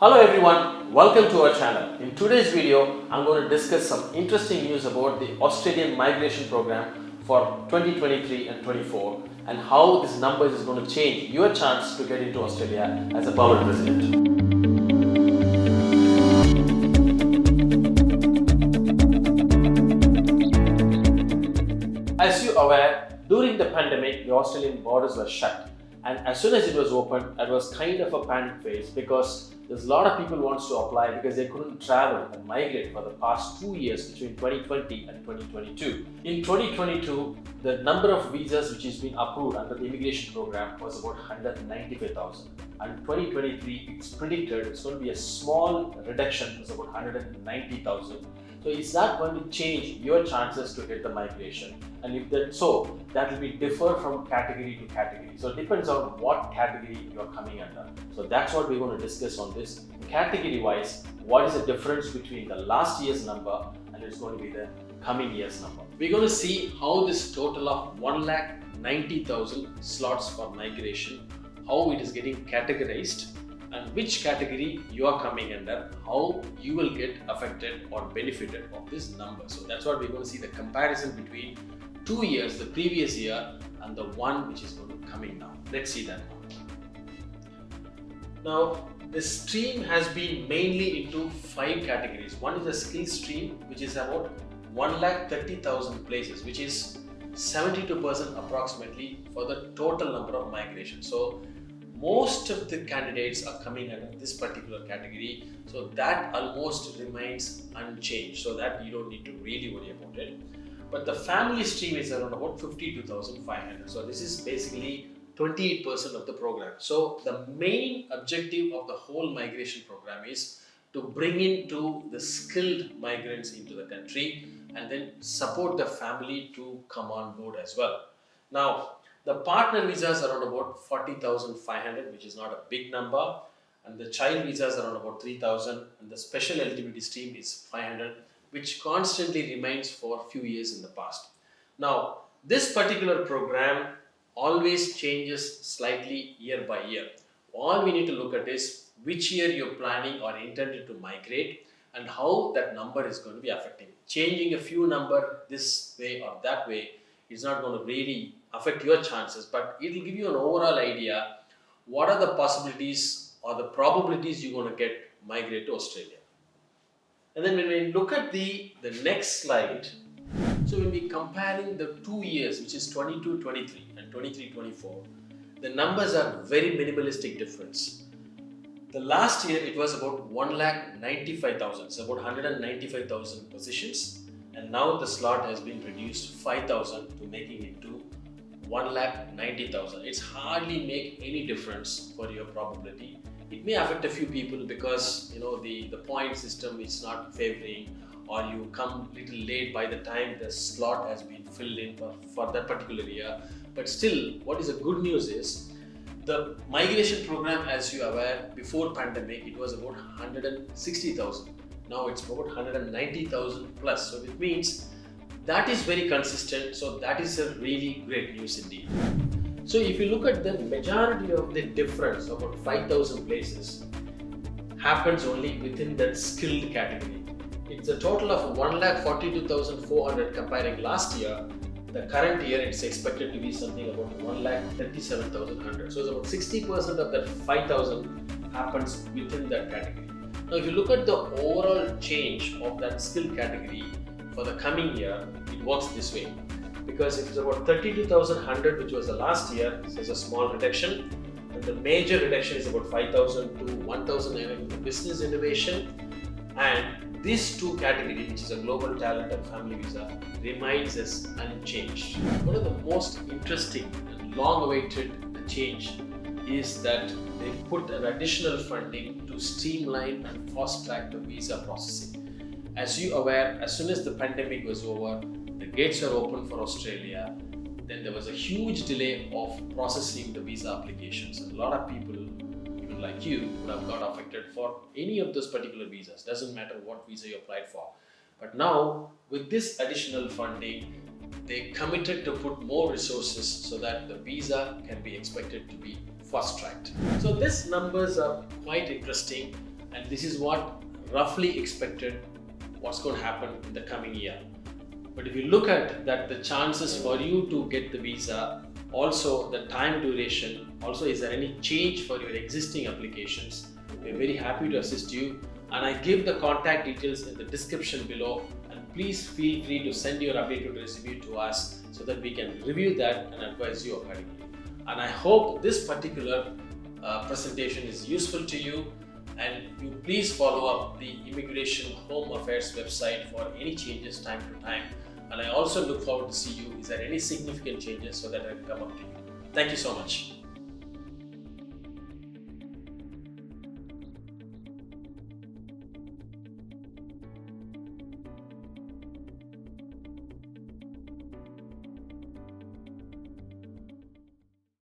Hello everyone, welcome to our channel. In today's video, I'm going to discuss some interesting news about the Australian migration program for 2023 and 24 and how this number is going to change your chance to get into Australia as a permanent resident. As you are aware, during the pandemic, the Australian borders were shut. And as soon as it was open, it was kind of a panic phase because there's a lot of people wants to apply because they couldn't travel and migrate for the past 2 years between 2020 and 2022. In 2022, the number of visas which has been approved under the immigration program was about 195,000. And 2023, it's predicted it's going to be a small reduction, it's about 190,000. So is that going to change your chances to hit the migration? And if that's so, that will be differ from category to category. So it depends on what category you're coming under. So that's what we're going to discuss on this. Category wise, what is the difference between the last year's number and it's going to be the coming year's number. We're going to see how this total of 190,000 slots for migration, how it is getting categorized, and which category you are coming under, how you will get affected or benefited of this number. So that's what we're going to see, the comparison between 2 years, the previous year, and the one which is going to coming now. Let's see that now. The stream has been mainly into 5 categories. One is the skill stream, which is about 130,000 places, which is 72% approximately for the total number of migration. So most of the candidates are coming under this particular category, so that almost remains unchanged, so that you don't need to really worry about it. But the family stream is around about 52,500, so this is basically 28% of the program. So the main objective of the whole migration program is to bring into the skilled migrants into the country and then support the family to come on board as well. Now, the partner visas are around about 40,500, which is not a big number, and the child visas are around about 3,000, and the special eligibility stream is 500, which constantly remains for a few years in the past. Now, this particular program always changes slightly year by year. All we need to look at is which year you're planning or intended to migrate and how that number is going to be affecting. Changing a few number this way or that way is not going to really affect your chances, but it will give you an overall idea what are the possibilities or the probabilities you're going to get migrate to Australia. And then when we look at the next slide, so when we comparing the 2 years, which is 22-23 and 23-24, the numbers are very minimalistic difference. The last year it was about 195,000, so about 195,000 positions, and now the slot has been reduced 5,000 to making it to 190,000. It's hardly make any difference for your probability. It may affect a few people because the point system is not favoring, or you come little late by the time the slot has been filled in for that particular year. But still, what is the good news is the migration program, as you are aware, before pandemic it was about 160,000. Now it's about 190,000 plus. So it means that is very consistent. So that is a really great news indeed. So if you look at the majority of the difference, about 5,000 places, happens only within that skilled category. It's a total of 142,400 comparing last year. The current year it's expected to be something about 137,100. So it's about 60% of that 5,000 happens within that category. Now if you look at the overall change of that skill category for the coming year, it works this way. Because if it's about 32,100, which was the last year, there's a small reduction. And the major reduction is about 5,000 to 1,000 in business innovation. And these two categories, which is a global talent and family visa, remains as unchanged. One of the most interesting and long-awaited change is that they put an additional funding to streamline and fast-track the visa processing. As you are aware, as soon as the pandemic was over, the gates were open for Australia. Then there was a huge delay of processing the visa applications. And a lot of people, even like you, would have got affected for any of those particular visas. Doesn't matter what visa you applied for. But now, with this additional funding, they committed to put more resources so that the visa can be expected to be fast-tracked. So these numbers are quite interesting. and this is what roughly expected what's going to happen in the coming year. But if you look at that, the chances for you to get the visa, also the time duration, also is there any change for your existing applications, we're very happy to assist you, and I give the contact details in the description below, and please feel free to send your updated resume to us so that we can review that and advise you accordingly. And I hope this particular presentation is useful to you, and you please follow up the Immigration Home Affairs website for any changes time to time. And I also look forward to see you. Is there any significant changes so that I can come up to you? Thank you so much.